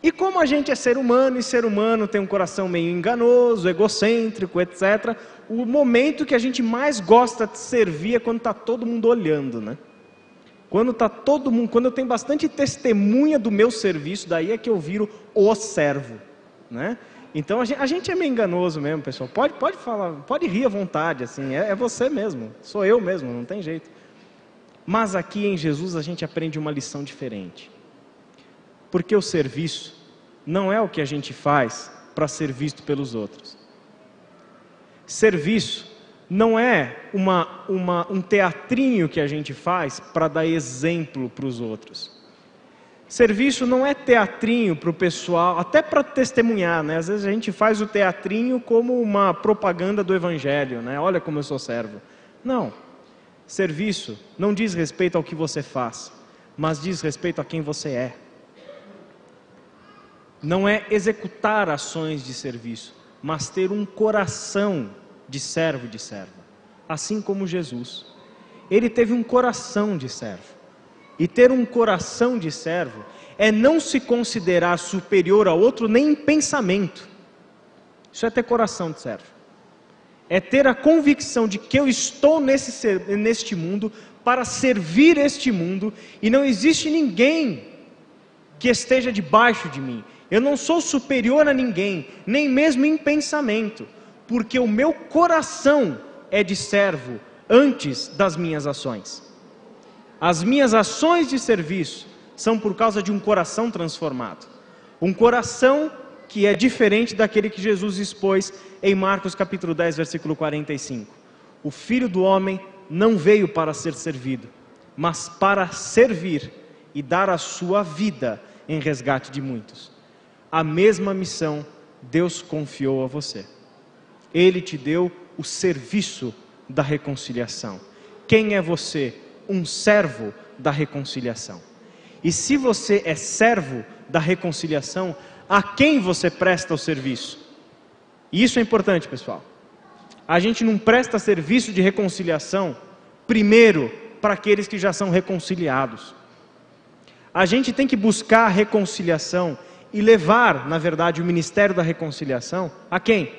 E como a gente é ser humano, e ser humano tem um coração meio enganoso, egocêntrico, etc., o momento que a gente mais gosta de servir é quando está todo mundo olhando, né? Quando está todo mundo, quando eu tenho bastante testemunha do meu serviço, daí é que eu viro o servo, né? Então a gente é meio enganoso mesmo, pessoal. Pode falar, pode rir à vontade, assim, é você mesmo, sou eu mesmo, não tem jeito. Mas aqui em Jesus a gente aprende uma lição diferente. Porque o serviço não é o que a gente faz para ser visto pelos outros. Serviço não é um teatrinho que a gente faz para dar exemplo para os outros. Serviço não é teatrinho para o pessoal, até para testemunhar, né? Às vezes a gente faz o teatrinho como uma propaganda do Evangelho, né? Olha como eu sou servo. Não. Serviço não diz respeito ao que você faz, mas diz respeito a quem você é. Não é executar ações de serviço, mas ter um coração de servo e de serva. Assim como Jesus. Ele teve um coração de servo. E ter um coração de servo é não se considerar superior ao outro nem em pensamento. Isso é ter coração de servo. É ter a convicção de que eu estou neste mundo para servir este mundo e não existe ninguém que esteja debaixo de mim. Eu não sou superior a ninguém, nem mesmo em pensamento, porque o meu coração é de servo antes das minhas ações. As minhas ações de serviço são por causa de um coração transformado. Um coração que é diferente daquele que Jesus expôs em Marcos capítulo 10, versículo 45. O Filho do Homem não veio para ser servido, mas para servir e dar a sua vida em resgate de muitos. A mesma missão Deus confiou a você. Ele te deu o serviço da reconciliação. Quem é você? Um servo da reconciliação. E se você é servo da reconciliação, a quem você presta o serviço? E isso é importante, pessoal. A gente não presta serviço de reconciliação primeiro para aqueles que já são reconciliados. A gente tem que buscar a reconciliação e levar, na verdade, o ministério da reconciliação a quem?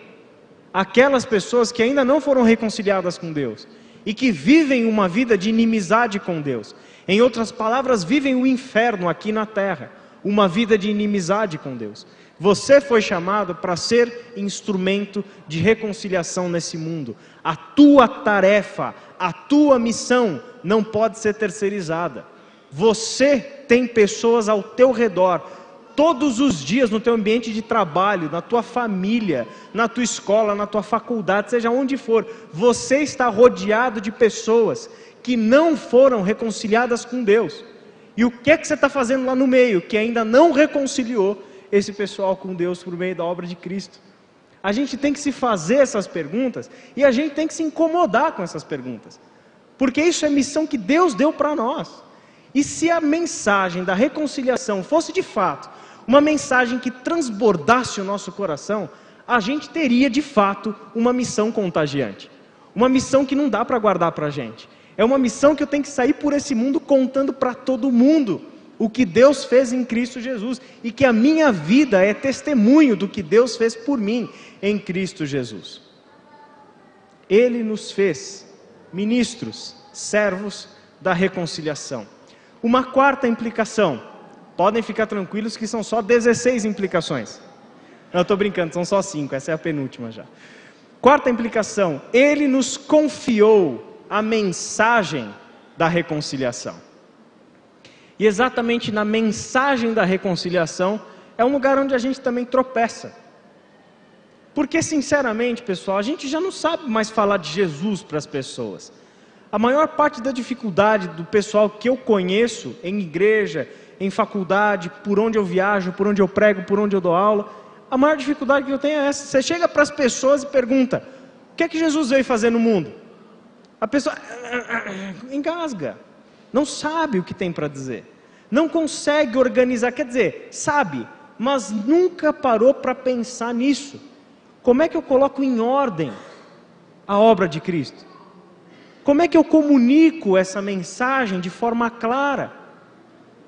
Aquelas pessoas que ainda não foram reconciliadas com Deus e que vivem uma vida de inimizade com Deus. Em outras palavras, vivem o inferno aqui na terra, uma vida de inimizade com Deus. Você foi chamado para ser instrumento de reconciliação nesse mundo. A tua tarefa, a tua missão não pode ser terceirizada. Você tem pessoas ao teu redor, todos os dias no teu ambiente de trabalho, na tua família, na tua escola, na tua faculdade, seja onde for, você está rodeado de pessoas que não foram reconciliadas com Deus. E o que é que você está fazendo lá no meio, que ainda não reconciliou esse pessoal com Deus por meio da obra de Cristo? A gente tem que se fazer essas perguntas e a gente tem que se incomodar com essas perguntas, porque isso é missão que Deus deu para nós. E se a mensagem da reconciliação fosse de fato uma mensagem que transbordasse o nosso coração, a gente teria de fato uma missão contagiante, uma missão que não dá para guardar para a gente. É uma missão que eu tenho que sair por esse mundo contando para todo mundo o que Deus fez em Cristo Jesus, e que a minha vida é testemunho do que Deus fez por mim em Cristo Jesus. Ele nos fez ministros, servos da reconciliação. Uma quarta implicação, podem ficar tranquilos que são só 16 implicações. Não, eu estou brincando, são só 5, essa é a penúltima já. Quarta implicação, Ele nos confiou a mensagem da reconciliação. E exatamente na mensagem da reconciliação é um lugar onde a gente também tropeça. Porque sinceramente, pessoal, a gente já não sabe mais falar de Jesus para as pessoas. A maior parte da dificuldade do pessoal que eu conheço em igreja, em faculdade, por onde eu viajo, por onde eu prego, por onde eu dou aula, a maior dificuldade que eu tenho é essa. Você chega para as pessoas e pergunta: o que é que Jesus veio fazer no mundo? A pessoa engasga, não sabe o que tem para dizer, não consegue organizar, quer dizer, sabe, mas nunca parou para pensar nisso. Como é que eu coloco em ordem a obra de Cristo? Como é que eu comunico essa mensagem de forma clara?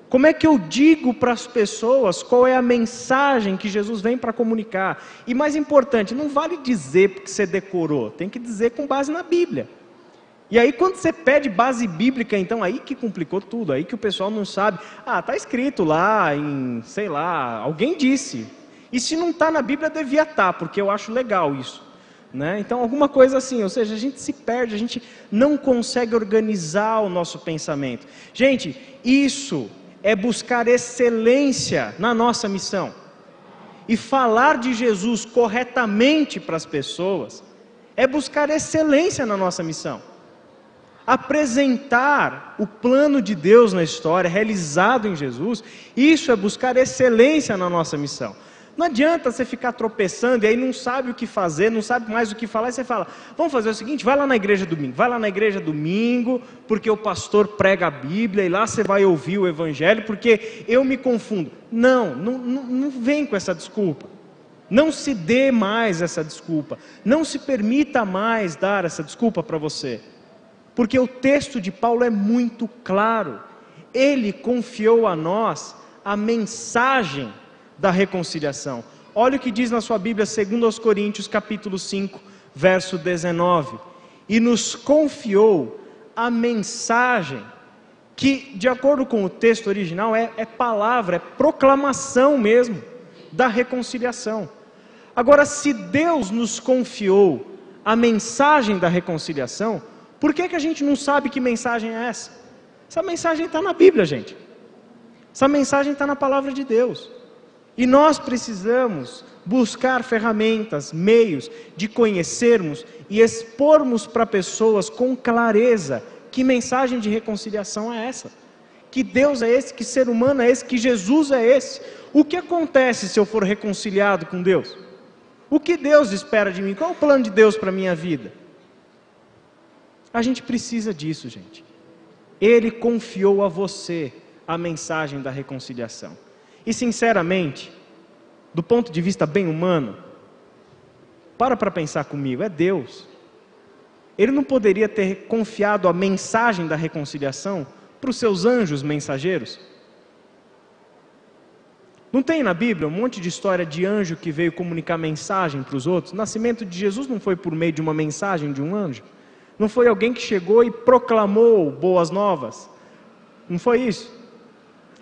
Como é que eu digo para as pessoas qual é a mensagem que Jesus vem para comunicar? E mais importante, não vale dizer porque você decorou, tem que dizer com base na Bíblia. E aí quando você pede base bíblica, então aí que complicou tudo, aí que o pessoal não sabe. Ah, está escrito lá em, sei lá, alguém disse. E se não está na Bíblia, devia estar, porque eu acho legal isso. Né? Então alguma coisa assim, ou seja, a gente se perde, a gente não consegue organizar o nosso pensamento. Gente, isso é buscar excelência na nossa missão. E falar de Jesus corretamente para as pessoas é buscar excelência na nossa missão. Apresentar o plano de Deus na história, realizado em Jesus, isso é buscar excelência na nossa missão. Não adianta você ficar tropeçando e aí não sabe o que fazer, não sabe mais o que falar, e você fala, vamos fazer o seguinte, vai lá na igreja domingo, porque o pastor prega a Bíblia, e lá você vai ouvir o Evangelho, porque eu me confundo. Não vem com essa desculpa. Não se dê mais essa desculpa. Não se permita mais dar essa desculpa para você. Porque o texto de Paulo é muito claro. Ele confiou a nós a mensagem da reconciliação. Olha o que diz na sua Bíblia, 2 Coríntios capítulo 5, verso 19. E nos confiou a mensagem, que de acordo com o texto original é palavra, é proclamação mesmo, da reconciliação. Agora, se Deus nos confiou a mensagem da reconciliação, por que a gente não sabe que mensagem é essa? Essa mensagem está na Bíblia, gente. Essa mensagem está na palavra de Deus. E nós precisamos buscar ferramentas, meios de conhecermos e expormos para pessoas com clareza que mensagem de reconciliação é essa. Que Deus é esse, que ser humano é esse, que Jesus é esse. O que acontece se eu for reconciliado com Deus? O que Deus espera de mim? Qual é o plano de Deus para a minha vida? A gente precisa disso, gente. Ele confiou a você a mensagem da reconciliação. E sinceramente, do ponto de vista bem humano, para pensar comigo, é Deus. Ele não poderia ter confiado a mensagem da reconciliação para os seus anjos mensageiros? Não tem na Bíblia um monte de história de anjo que veio comunicar mensagem para os outros? O nascimento de Jesus não foi por meio de uma mensagem de um anjo? Não foi alguém que chegou e proclamou boas novas? Não foi isso?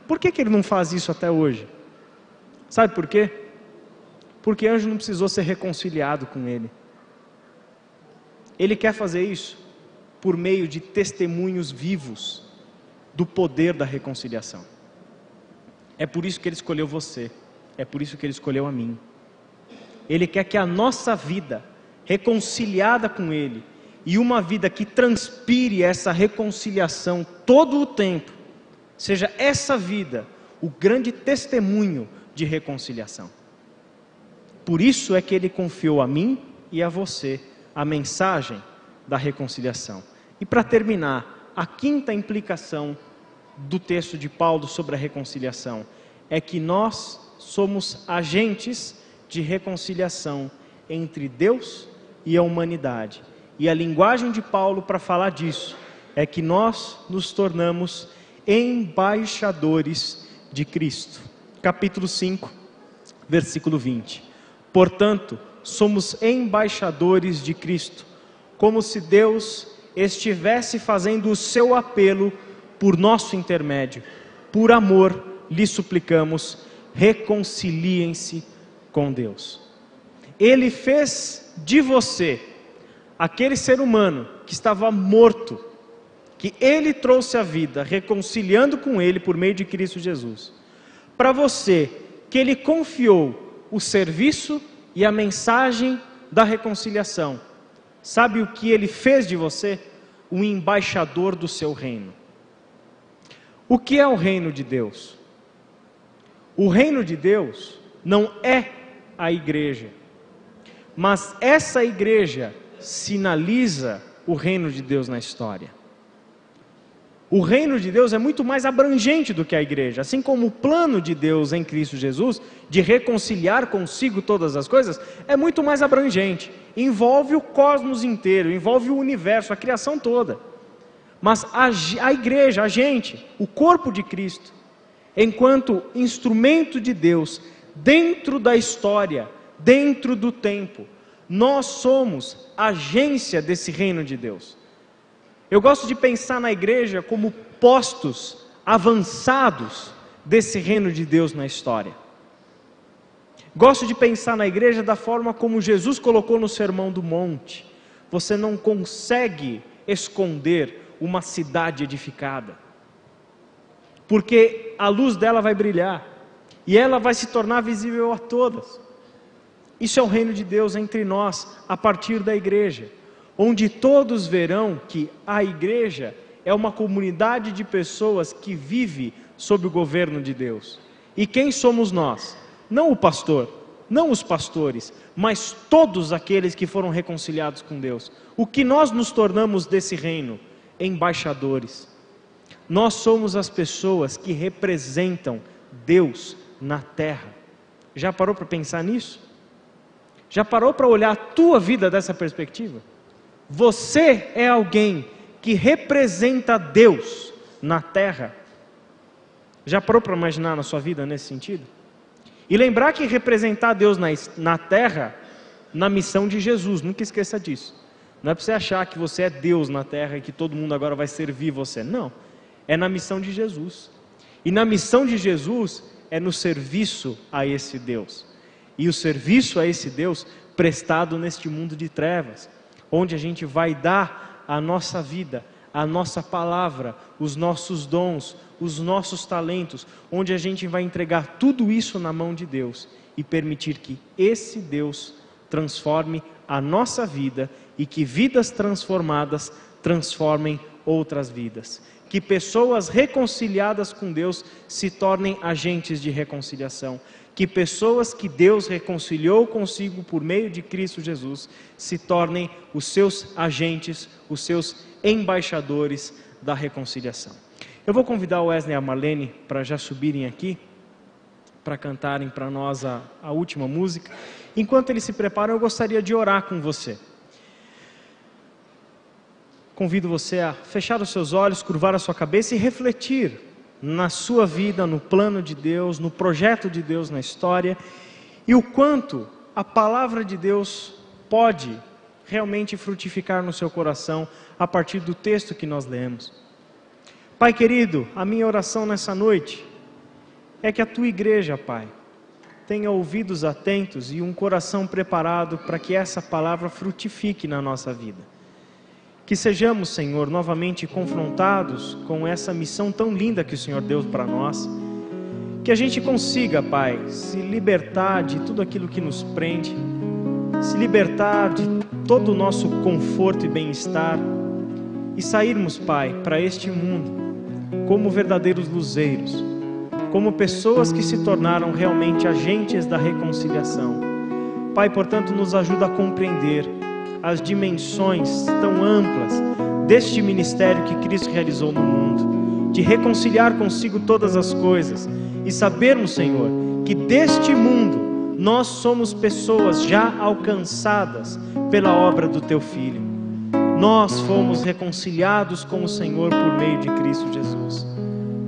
Por que ele não faz isso até hoje? Sabe por quê? Porque anjo não precisou ser reconciliado com ele. Ele quer fazer isso por meio de testemunhos vivos do poder da reconciliação. É por isso que ele escolheu você. É por isso que ele escolheu a mim. Ele quer que a nossa vida, reconciliada com ele, e uma vida que transpire essa reconciliação todo o tempo, seja essa vida o grande testemunho de reconciliação. Por isso é que ele confiou a mim e a você a mensagem da reconciliação. E para terminar, a quinta implicação do texto de Paulo sobre a reconciliação é que nós somos agentes de reconciliação entre Deus e a humanidade. E a linguagem de Paulo para falar disso é que nós nos tornamos embaixadores de Cristo. Capítulo 5, versículo 20. Portanto, somos embaixadores de Cristo, como se Deus estivesse fazendo o seu apelo por nosso intermédio. Por amor, lhe suplicamos, reconciliem-se com Deus. Ele fez de você aquele ser humano que estava morto, que ele trouxe à vida, reconciliando com ele por meio de Cristo Jesus. Para você, que ele confiou o serviço e a mensagem da reconciliação. Sabe o que ele fez de você? Um embaixador do seu reino. O que é o reino de Deus? O reino de Deus não é a igreja, mas essa igreja sinaliza o reino de Deus na história. O reino de Deus é muito mais abrangente do que a igreja, assim como o plano de Deus em Cristo Jesus, de reconciliar consigo todas as coisas, é muito mais abrangente, envolve o cosmos inteiro, envolve o universo, a criação toda. mas a igreja, a gente, o corpo de Cristo, enquanto instrumento de Deus, dentro da história, dentro do tempo, nós somos agência desse reino de Deus. Eu gosto de pensar na igreja como postos avançados desse reino de Deus na história. Gosto de pensar na igreja da forma como Jesus colocou no Sermão do Monte. Você não consegue esconder uma cidade edificada, porque a luz dela vai brilhar, e ela vai se tornar visível a todas. Isso é o reino de Deus entre nós, a partir da igreja, onde todos verão que a igreja é uma comunidade de pessoas que vive sob o governo de Deus. E quem somos nós? Não o pastor, não os pastores, mas todos aqueles que foram reconciliados com Deus. O que nós nos tornamos desse reino? Embaixadores. Nós somos as pessoas que representam Deus na terra. Já parou para pensar nisso? Já parou para olhar a tua vida dessa perspectiva? Você é alguém que representa Deus na terra. Já parou para imaginar na sua vida nesse sentido? E lembrar que representar Deus na terra, na missão de Jesus, nunca esqueça disso. Não é para você achar que você é Deus na terra e que todo mundo agora vai servir você. Não, é na missão de Jesus. E na missão de Jesus é no serviço a esse Deus. E o serviço a esse Deus prestado neste mundo de trevas, onde a gente vai dar a nossa vida, a nossa palavra, os nossos dons, os nossos talentos, onde a gente vai entregar tudo isso na mão de Deus e permitir que esse Deus transforme a nossa vida e que vidas transformadas transformem outras vidas. Que pessoas reconciliadas com Deus se tornem agentes de reconciliação. Que pessoas que Deus reconciliou consigo por meio de Cristo Jesus se tornem os seus agentes, os seus embaixadores da reconciliação. Eu vou convidar o Wesley e a Marlene para já subirem aqui, para cantarem para nós a última música. Enquanto eles se preparam, eu gostaria de orar com você. Convido você a fechar os seus olhos, curvar a sua cabeça e refletir na sua vida, no plano de Deus, no projeto de Deus na história, e o quanto a palavra de Deus pode realmente frutificar no seu coração a partir do texto que nós lemos. Pai querido, a minha oração nessa noite é que a tua igreja, Pai, tenha ouvidos atentos e um coração preparado para que essa palavra frutifique na nossa vida. Que sejamos, Senhor, novamente confrontados com essa missão tão linda que o Senhor deu para nós. Que a gente consiga, Pai, se libertar de tudo aquilo que nos prende, se libertar de todo o nosso conforto e bem-estar e sairmos, Pai, para este mundo como verdadeiros luzeiros, como pessoas que se tornaram realmente agentes da reconciliação. Pai, portanto, nos ajuda a compreender as dimensões tão amplas deste ministério que Cristo realizou no mundo, de reconciliar consigo todas as coisas e sabermos, Senhor, que deste mundo nós somos pessoas já alcançadas pela obra do Teu Filho. Nós fomos reconciliados com o Senhor por meio de Cristo Jesus.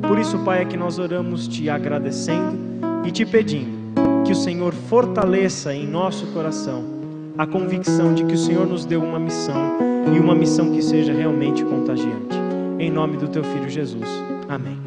Por isso, Pai, é que nós oramos Te agradecendo e Te pedindo que o Senhor fortaleça em nosso coração a convicção de que o Senhor nos deu uma missão, e uma missão que seja realmente contagiante. Em nome do Teu Filho Jesus. Amém.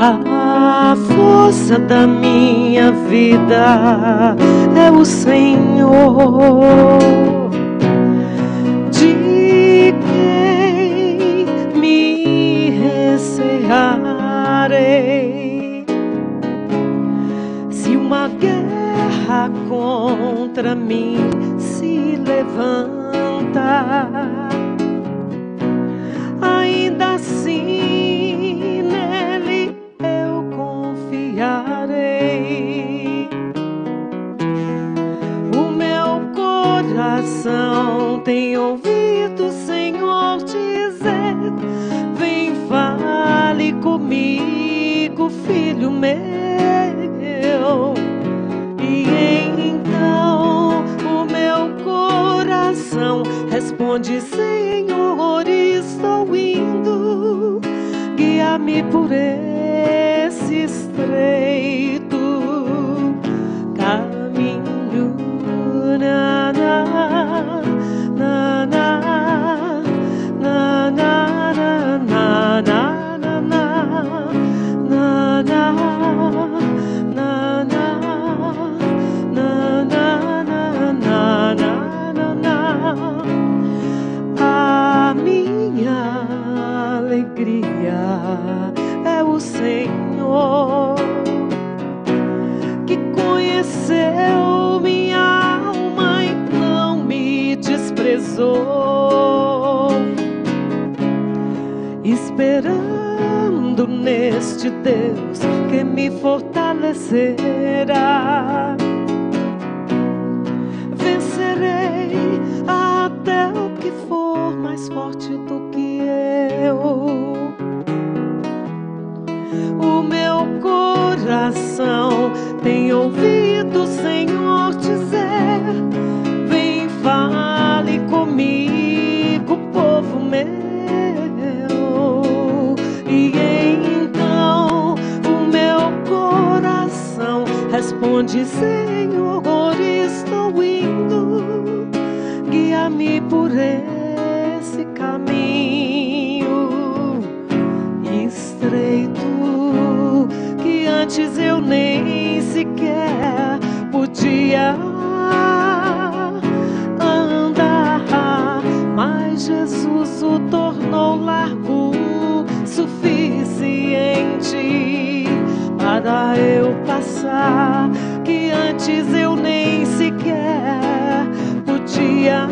A força da minha vida é o Senhor, de quem me recearei. Se uma guerra contra mim se levanta, ainda assim filho meu. E então o meu coração responde: Senhor, estou indo, guia-me por esse estreito caminho. Na, na, na, na, na, na, na, na, na, na, na, na. A minha alegria é o Senhor, que conheceu minha alma e não me desprezou, esperando neste Deus que me fortalecerá. Vencerei até o que for mais forte do que eu. O meu coração tem ouvido o Senhor dizer: vem, fale comigo, povo meu. E então o meu coração responde: Senhor, estou indo, guia-me por esse caminho estreito que antes eu nem sequer podia andar, mas Jesus o tornou largo o suficiente para eu passar, que antes eu nem sequer podia